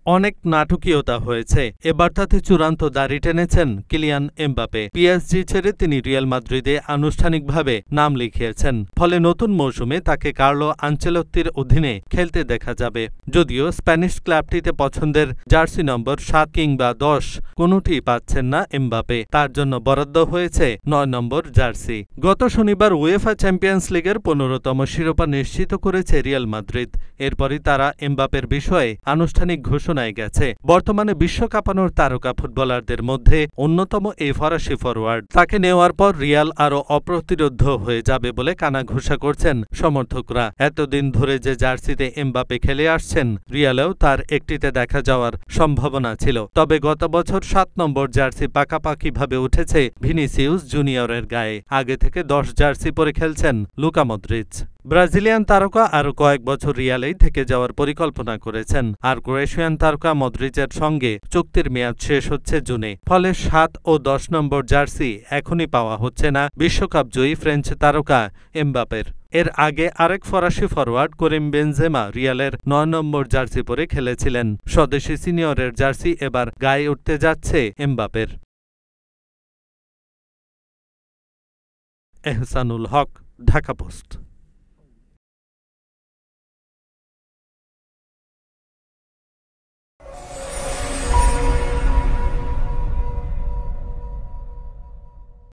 অনেক নাটকীয়তা হয়েছে, এবার তাতে চূড়ান্ত দাড়ি টেনেছেন কিলিয়ান এমবাপে। পিএসজি ছেড়ে তিনি রিয়াল মাদ্রিদে আনুষ্ঠানিকভাবে নাম লিখিয়েছেন। ফলে নতুন মৌসুমে তাকে কার্লো আনচেলত্তির অধীনে খেলতে দেখা যাবে। যদিও স্প্যানিশ ক্লাবটিতে পছন্দের জার্সি নম্বর ৭ কিংবা ১০ কোনোটিই পাচ্ছেন না এমবাপে। তার জন্য বরাদ্দ হয়েছে ৯ নম্বর জার্সি। গত শনিবার উয়েফা চ্যাম্পিয়ন্স লিগের ১৫তম শিরোপা নিশ্চিত করেছে রিয়াল মাদ্রিদ। এরপরই তারা এমবাপের বিষয়ে আনুষ্ঠানিক ঘোষণায় গেছে। বর্তমানে বিশ্ব কাঁপানোর তারকা ফুটবলারদের মধ্যে অন্যতম এই ফরাসি ফরোয়ার্ড। তাকে নেওয়ার পর রিয়াল আরও অপ্রতিরোধ্য হয়ে যাবে বলে কানাঘুষা করছেন সমর্থকরা। এতদিন ধরে যে জার্সিতে এমবাপে খেলে আসছেন, রিয়ালেও তার একটিতে দেখা যাওয়ার সম্ভাবনা ছিল। তবে গত বছর ৭ নম্বর জার্সি পাকাপাকিভাবে উঠেছে ভিনিসিউস জুনিয়রের গায়ে। আগে থেকে ১০ জার্সি পরে খেলছেন লুকা মদ্রিচ। ব্রাজিলিয়ান তারকা আরও কয়েক বছর রিয়ালেই থেকে যাওয়ার পরিকল্পনা করেছেন। আর ক্রোয়েশিয়ান তারকা মদ্রিচের সঙ্গে চুক্তির মেয়াদ শেষ হচ্ছে জুনে। ফলে ৭ ও ১০ নম্বর জার্সি এখনই পাওয়া হচ্ছে না বিশ্বকাপ জয়ী ফ্রেঞ্চ তারকা এমবাপের। এর আগে আরেক ফরাসি ফরোয়ার্ড করিম বেনজেমা রিয়ালের ৯ নম্বর জার্সি পরে খেলেছিলেন। স্বদেশি সিনিয়রের জার্সি এবার গায়ে উঠতে যাচ্ছে এমবাপের। এহসানুল হক, ঢাকা পোস্ট।